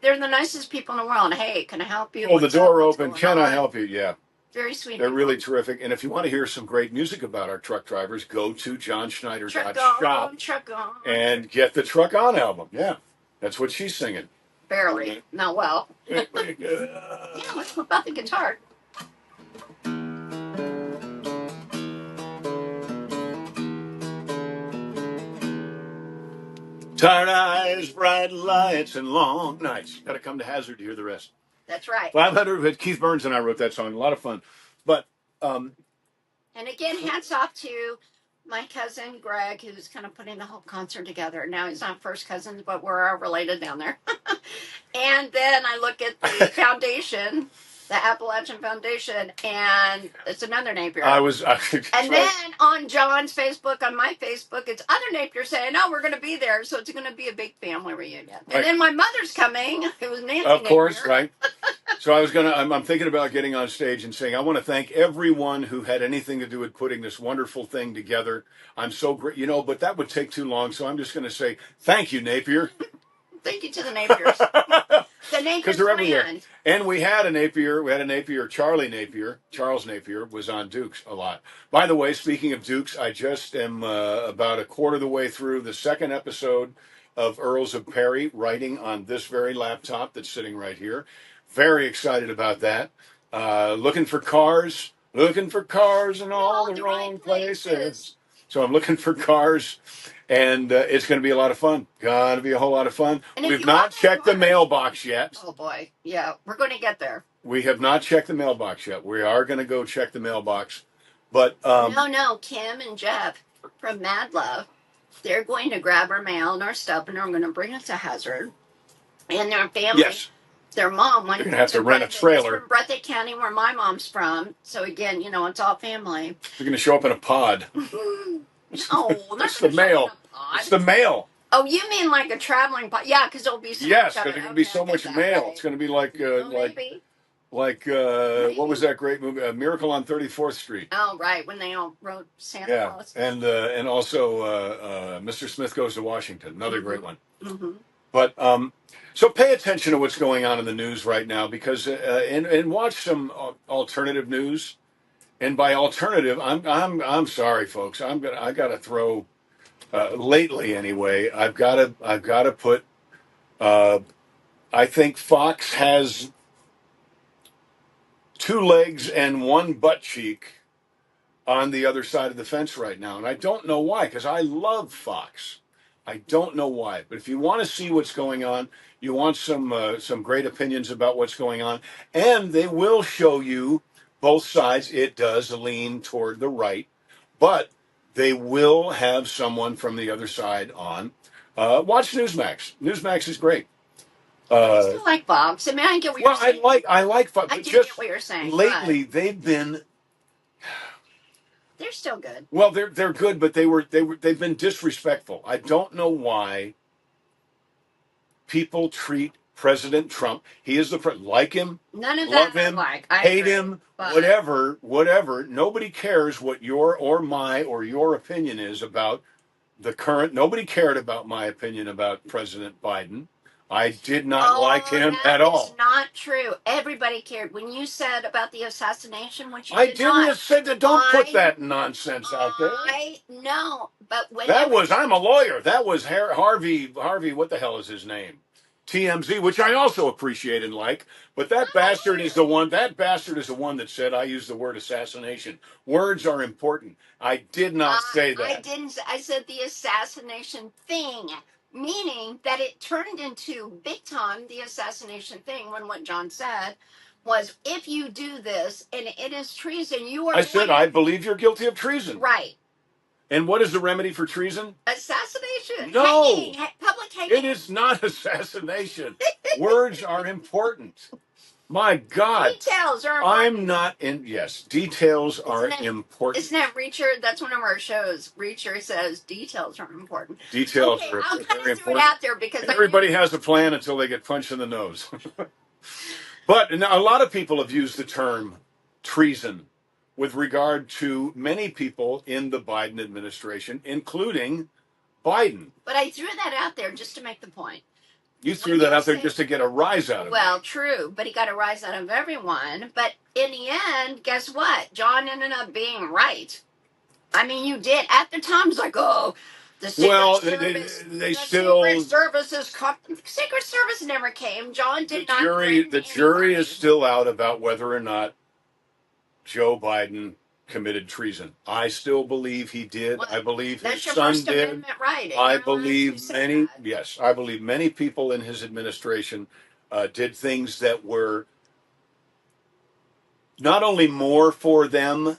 They're the nicest people in the world. Hey, can I help you? Oh, the door open. Can I help you? Yeah. Very sweet. They're really terrific. And if you want to hear some great music about our truck drivers, go to johnschneider.shop and get the Truck On album. Yeah. That's what she's singing. Barely. Not well. Yeah, let's flip out the guitar. Tired eyes, bright lights, and long nights. Got to come to Hazard to hear the rest. That's right. 500. Keith Burns and I wrote that song. A lot of fun. But and again, hats off to my cousin Greg, who's kind of putting the whole concert together. Now he's not first cousins, but we're all related down there. And then I look at the foundation, the Appalachian Foundation, and it's another Napier. And then on John's Facebook, on my Facebook, it's other Napier saying, "Oh, we're going to be there, so it's going to be a big family reunion." Right. And then my mother's coming. It was Nancy. Of course, Napier. Right. So I'm thinking about getting on stage and saying, I want to thank everyone who had anything to do with putting this wonderful thing together. I'm so great, but that would take too long. So I'm just going to say, thank you, Napier. Thank you to the Napiers. The Napier they're everywhere. And we had a Napier, Charles Napier was on Dukes a lot. By the way, speaking of Dukes, I just am about a quarter of the way through the second episode of Earls of Perry, writing on this very laptop that's sitting right here. Very excited about that. Looking for cars in all the wrong places. So I'm looking for cars, and it's going to be a lot of fun. Going to be a whole lot of fun. We've not checked the mailbox yet. Oh, boy. Yeah, we're going to get there. We have not checked the mailbox yet. We are going to go check the mailbox. But No, Kim and Jeff from Mad Love, they're going to grab our mail and our stuff, and they're going to bring us to Hazard. And their family, their mom went to rent a trailer. From Breathitt County, where my mom's from. So, again, it's all family. They're going to show up in a pod. No, that's the mail. It's the mail. Oh, you mean like a traveling pod? Yeah, because there'll be so much. Because there's going to be so much mail. It's going to be like what was that great movie? Miracle on 34th Street. Oh, right, when they all wrote Santa Claus. And also Mr. Smith Goes to Washington, another great one. Mm-hmm. But so pay attention to what's going on in the news right now, because and watch some alternative news. And by alternative, I'm sorry, folks. I got to throw lately anyway. I've got to put. I think Fox has 2 legs and 1 butt cheek on the other side of the fence right now, and I don't know why. Because I love Fox. I don't know why. But if you want to see what's going on, you want some great opinions about what's going on, and they will show you both sides. It does lean toward the right, but they will have someone from the other side on. Watch Newsmax. Newsmax is great. I still like Fox. I mean, I get what you're saying. I like Fox. I do get what you're saying. Lately, they've been. They're still good. Well, they're good, but they've been disrespectful. I don't know why people treat President Trump. He is the president. Like him, none of love that him, hate agree, him, whatever. Nobody cares what your or my or your opinion is about the current. Nobody cared about my opinion about President Biden. I did not like him at That is all. not true. Everybody cared. When you said about the assassination, which you I did didn't not, say that. Don't put that nonsense out there. I know, but That whenever was, I'm a lawyer. That was Harvey, what the hell is his name? TMZ, which I also appreciate and like. But that bastard is the one, that said, I use the word assassination. Words are important. I did not say that. I didn't. I said the assassination thing, meaning that it turned into big time the assassination thing when what John said was, if you do this and it is treason, you are. I said, I believe you're guilty of treason. Right. And what is the remedy for treason? Assassination. No. Hanging, public hanging. It is not assassination. Words are important. My God. Details are important. I'm not in. Yes, details are important. Isn't that Reacher? That's one of our shows. Reacher says details are important. Details Okay, are I'll very kind of throw it important. out there because Everybody has a plan until they get punched in the nose. But a lot of people have used the term treason with regard to many people in the Biden administration, including Biden. But I threw that out there just to make the point. You threw that out there just to get a rise out of it. Well, true, but he got a rise out of everyone. But in the end, guess what? John ended up being right. I mean, you did. At the time, it's like, oh, the Secret Service. They still. Secret Service is Secret Service never came. John did not. The jury is still out about whether or not Joe Biden committed treason. I still believe he did. Well, I believe his son did. Amendment right. I believe many. Yes, I believe many people in his administration did things that were not only more for them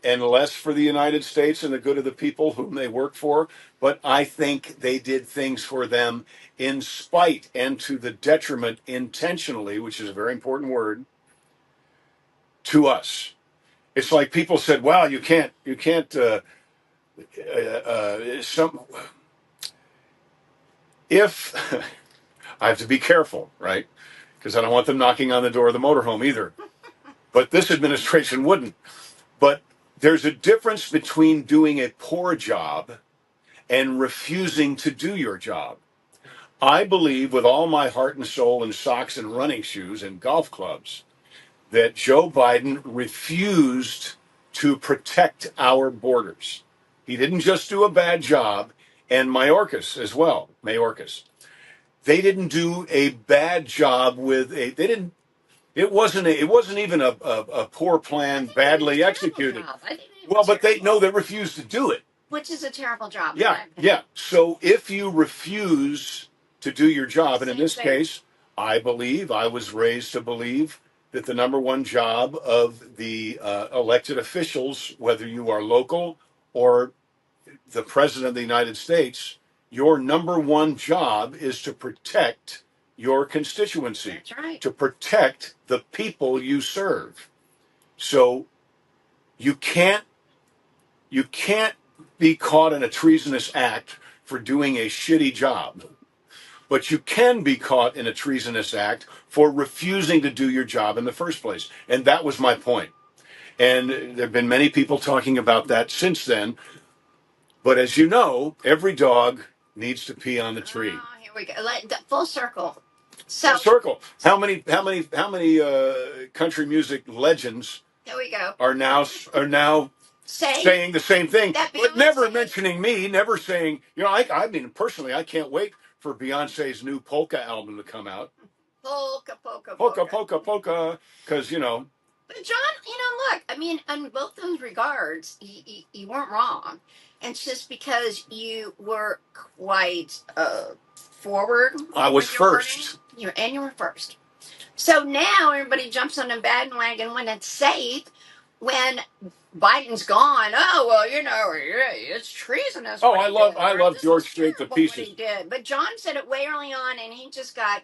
and less for the United States and the good of the people whom they work for, but I think they did things for them in spite and to the detriment intentionally, which is a very important word, to us. It's like people said, "Wow, you can't." If I have to be careful, right? Because I don't want them knocking on the door of the motorhome either. But this administration wouldn't. But there's a difference between doing a poor job and refusing to do your job. I believe with all my heart and soul and socks and running shoes and golf clubs that Joe Biden refused to protect our borders. He didn't just do a bad job, and Mayorkas as well, Mayorkas. They didn't do a bad job it wasn't even a poor plan, badly executed. Well, but they refused to do it. Which is a terrible job. Yeah. So if you refuse to do your job, and in this case, I was raised to believe that the number one job of the elected officials, whether you are local or the president of the United States, your number one job is to protect your constituency. That's right. To protect the people you serve. So you can't be caught in a treasonous act for doing a shitty job. But you can be caught in a treasonous act for refusing to do your job in the first place. And that was my point. And there have been many people talking about that since then. But as you know, every dog needs to pee on the tree. Oh, here we go. Full circle. So, full circle. How many country music legends here we go. are now saying the same thing, but never mentioning me, never saying, I mean, personally, I can't wait for Beyonce's new polka album to come out. Polka, because, But John, look, I mean, in both those regards, you weren't wrong. And it's just because you were quite forward. I was first. You were first. So now everybody jumps on the bandwagon when it's safe. When Biden's gone, oh well, it's treasonous. Oh, I love George Strait to pieces. What he did, but John said it way early on, and he just got,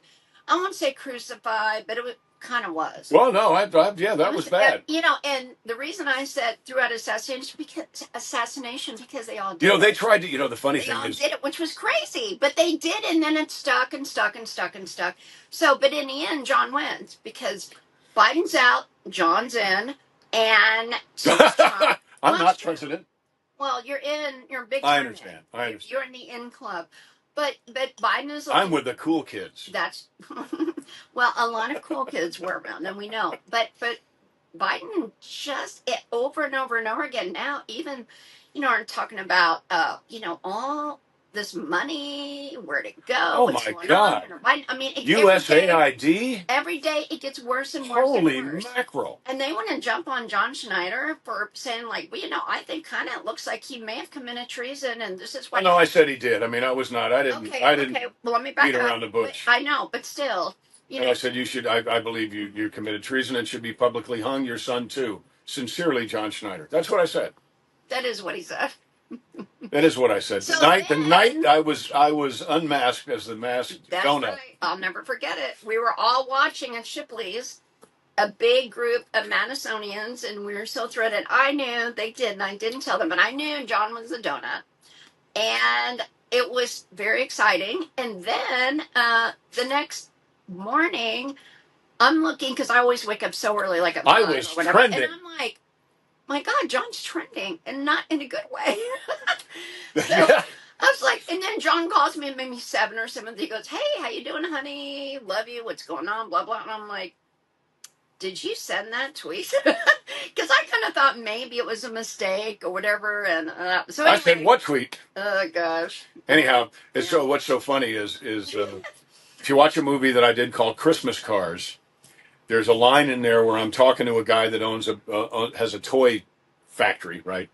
I won't say crucified, but it kind of was. Well, no, that was bad. And the reason I said throughout assassination because they all did. They tried to. The funny thing is, they did it, which was crazy, but they did, and then it stuck and stuck and stuck and stuck. So, but in the end, John wins because Biden's out, John's in. And I'm not president. Well, you're a big. I understand. You're in the in club, But Biden is I'm with the cool kids. That's well, a lot of cool kids were around, and we know. But Biden just over and over and over again. Now, even are talking about all this money, where'd it go? Oh what's my going God! on? Biden, I mean, USAID. every day it gets worse and worse. Holy and worse. mackerel! And they want to jump on John Schneider for saying like, well, I think kind of looks like he may have committed treason, and this is what. No, I said he did. I mean, I was not. I didn't. Okay, I didn't well, let me back beat up. around the bush. I know, but still. And I said, you should, I believe you committed treason and should be publicly hung. Your son, too. Sincerely, John Schneider. That's what I said. That is what he said. That is what I said. So the night I was unmasked as the masked donut. Right. I'll never forget it. We were all watching at Shipley's, a big group of Madisonians, and we were so thrilled. And I knew they did, and I didn't tell them, but I knew John was the donut. And it was very exciting. And then the next morning, I'm looking, because I always wake up so early, like I was or whatever. trending. And I'm like, my God, John's trending, and not in a good way. So Yeah. I was like, and then John calls me maybe 7 or 7. He goes, "Hey, how you doing, honey? Love you. What's going on? Blah blah." And I'm like, "Did you send that tweet?" Because I kind of thought maybe it was a mistake or whatever. And so anyway, I said, "What tweet?" Oh gosh. Anyhow, so what's so funny is if you watch a movie that I did called Christmas Cars, there's a line in there where I'm talking to a guy that has a toy factory, right?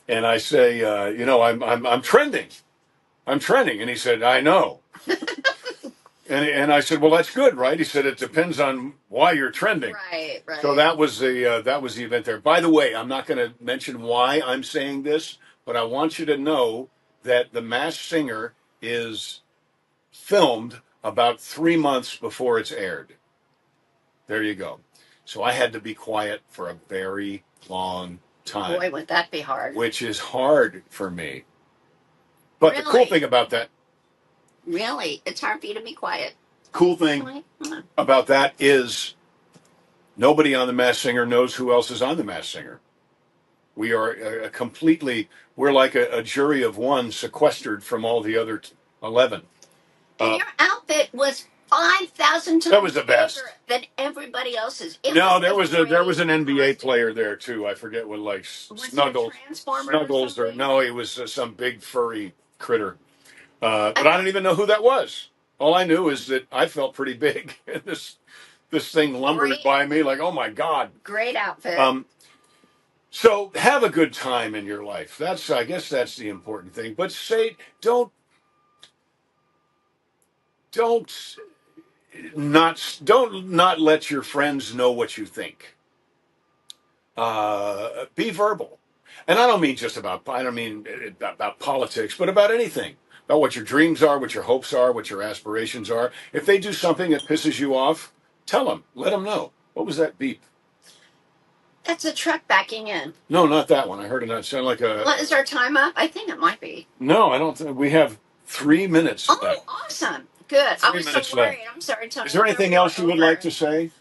And I say, I'm trending. I'm trending. And he said, I know. and I said, well, that's good, right? He said, it depends on why you're trending. Right. So that was the event there. By the way, I'm not going to mention why I'm saying this, but I want you to know that The Masked Singer is filmed about 3 months before it's aired. There you go. So I had to be quiet for a very long time. Boy, would that be hard. Which is hard for me. But the cool thing about that. Really? It's hard for you to be quiet. Cool thing about that is nobody on The Masked Singer knows who else is on The Masked Singer. We are we're like a jury of one sequestered from all the other 11. And your outfit was 5,000 times that was the best than everybody else's. There was an NBA player there too. I forget what, like Snuggles or no, he was some big furry critter. But I don't even know who that was. All I knew is that I felt pretty big. this thing lumbered by me like, oh my God. Great outfit. So have a good time in your life. I guess that's the important thing. But don't not let your friends know what you think. Be verbal. And I don't mean about politics, but about anything. About what your dreams are, what your hopes are, what your aspirations are. If they do something that pisses you off, tell them. Let them know. What was that beep? That's a truck backing in. No, not that one. I heard it not sound like a... Well, is our time up? I think it might be. No, I don't think... We have 3 minutes left. Oh, awesome. Good. I was so worried. I'm sorry. Is there anything else you would like to say?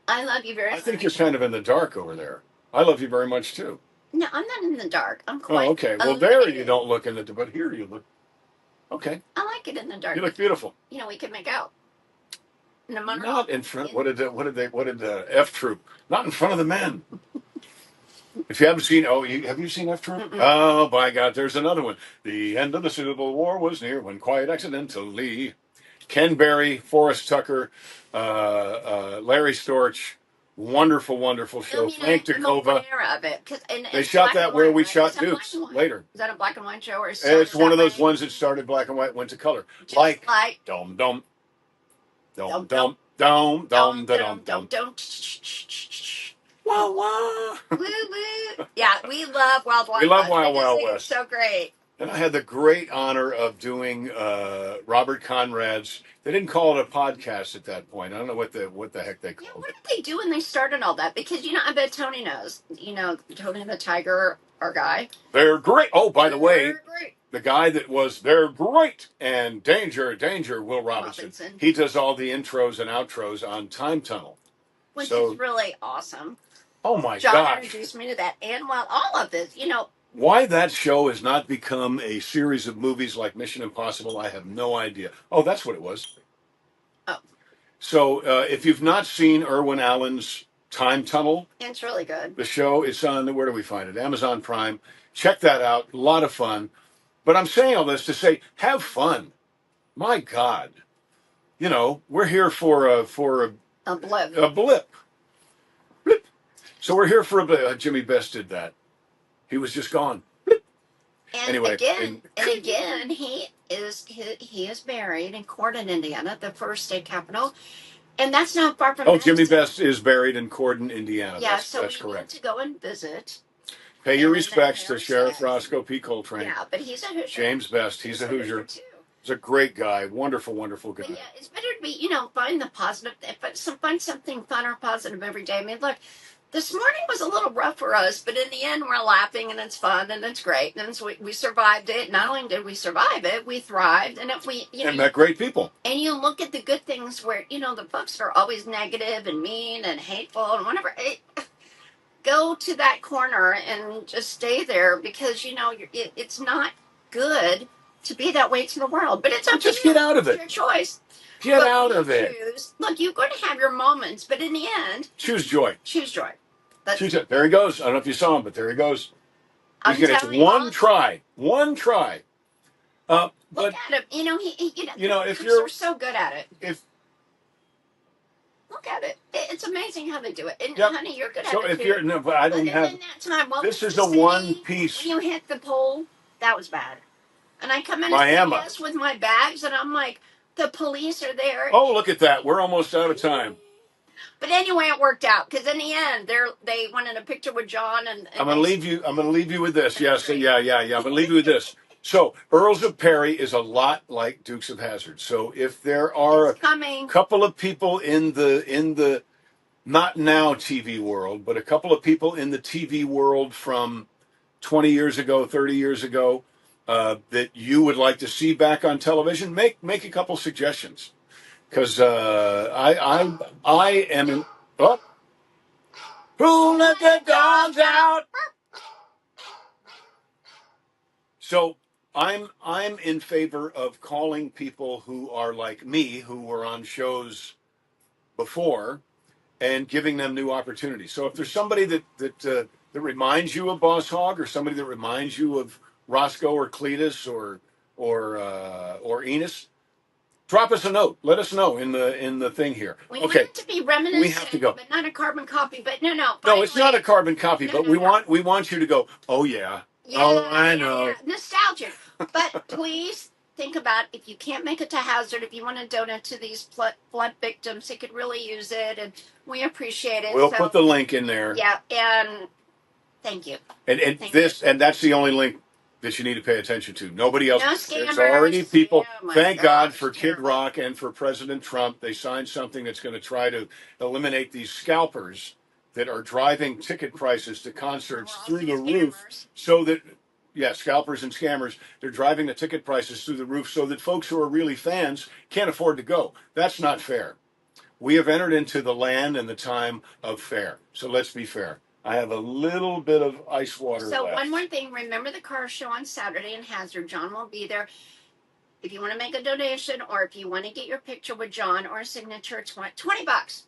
I love you very much. I think you're kind of in the dark over there. I love you very much, too. No, I'm not in the dark. I'm quite... Oh, okay. Well, there you don't look in the... But here you look... Okay. I like it in the dark. You look beautiful. We can make out. Not in front... What did the F Troop... Not in front of the men. If you haven't seen... have you seen F Troop? Mm-mm. Oh, by God, there's another one. The end of the Civil War was near when quite accidentally... Ken Berry, Forrest Tucker, Larry Storch, wonderful show. Frank Dakova. They shot that where we shot Dukes later. Is that a black and white show? Or it's one of those ones that started black and white, went to color. Like dum dum dum dum dum dum dum dum dum. Wah wah. Woo woo. Yeah, we love Wild Wild West. We love Wild West. So great. And I had the great honor of doing Robert Conrad's. They didn't call it a podcast at that point. I don't know what the heck they called it. What did they do when they started all that? Because I bet Tony knows. Tony the Tiger, our guy. They're great. Oh, by the way, the guy that was they're great and Danger, Will Robinson. He does all the intros and outros on Time Tunnel, which is really awesome. Oh my God! John gosh. introduced me to that, and all of this, Why that show has not become a series of movies like Mission Impossible, I have no idea. Oh, that's what it was. Oh, So if you've not seen Irwin Allen's Time Tunnel, it's really good. the show, it's on, where do we find it? Amazon Prime. Check that out. A lot of fun. But I'm saying all this to say, have fun. My God. You know, we're here for A blip. a blip. Blip. So we're here for a blip. Jimmy Best did that. He was just gone. And Anyway, again, he is buried in Corden, Indiana, the first state capital, and that's not far from. Oh, Jimmy Madison. Best is buried in Corden, Indiana. Yeah, That's so we correct. need to go and visit. Pay your And respects pay to Sheriff respects. Roscoe P. Coltrane. Yeah, but he's a Hoosier. James Best, he's a Hoosier. Too. He's a great guy, wonderful, wonderful guy. But yeah, it's better to be, find the positive, find something fun or positive every day. I mean, look, this morning was a little rough for us, but in the end, we're laughing and it's fun and it's great. And so we survived it. Not only did we survive it, we thrived. And if we, and met great people. And you look at the good things where, the folks that are always negative and mean and hateful and whatever, go to that corner and just stay there because, it's not good to be that way to the world. But it's up to you. Just get out of it. It's your choice. Get out of it. Look, you're going to have your moments, but in the end, choose joy. Choose joy. Choose it. There he goes. I don't know if you saw him, but there he goes. He's getting one try. One try. But look at him. if you're so good at it. Look at it. It's amazing how they do it. And honey, you're good at it. So if you're but I don't have. In that time, this is a one piece. When you hit the pole, that was bad. And I come in and with my bags, and I'm like, the police are there. Oh, look at that. We're almost out of time. But anyway, it worked out because in the end, they went in a picture with John. And I'm gonna leave you with this. Yes, yeah. I'm gonna leave you with this. So Earls of Perry is a lot like Dukes of Hazzard. So if there are a couple of people in the not now TV world, but a couple of people in the TV world from 20 years ago, 30 years ago, that you would like to see back on television, make a couple suggestions. Because I am in. Oh, who let the dogs out? So I'm in favor of calling people who are like me, who were on shows before, and giving them new opportunities. So if there's somebody that reminds you of Boss Hogg, or somebody that reminds you of Roscoe or Cletus or Enos, drop us a note. Let us know in the thing here. We want it to be reminiscent. We have to go, but not a carbon copy. But no. No, it's not a carbon copy. But we want you to go. Oh yeah. Oh, I know. Yeah. Nostalgic. But please think about if you can't make it to Hazard, if you want to donate to these flood victims, they could really use it, and we appreciate it. We'll put the link in there. Yeah, and thank you. And that's the only link that you need to pay attention to. Nobody else. No scammers. There's already people. Thank God for Kid Rock and for President Trump. They signed something that's going to try to eliminate these scalpers that are driving ticket prices to concerts through the roof, so that scalpers and scammers, they're driving the ticket prices through the roof so that folks who are really fans can't afford to go. That's not fair. We have entered into the land and the time of fair. So let's be fair. I have a little bit of ice water left. One more thing. Remember the car show on Saturday in Hazard. John will be there. If you want to make a donation, or if you want to get your picture with John or a signature, $20.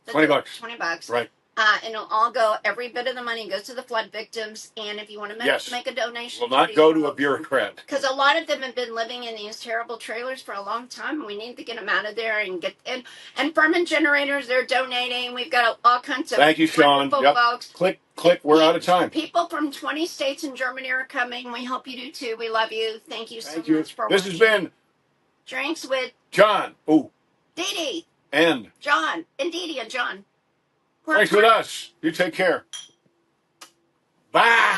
$20. Right. And it'll all go, every bit of the money goes to the flood victims. And if you want to make a donation, will not go to a bureaucrat. Because a lot of them have been living in these terrible trailers for a long time. And we need to get them out of there and and Furman Generators, they're donating. We've got all kinds of Thank you, Sean. Folks. Click. We're out of time. People from 20 states in Germany are coming. We hope you do too. We love you. Thank you so much for watching. This has been Drinks with John. Ooh. Dee Dee. And John. And Dee Dee and John. Thanks with us. You take care. Bye.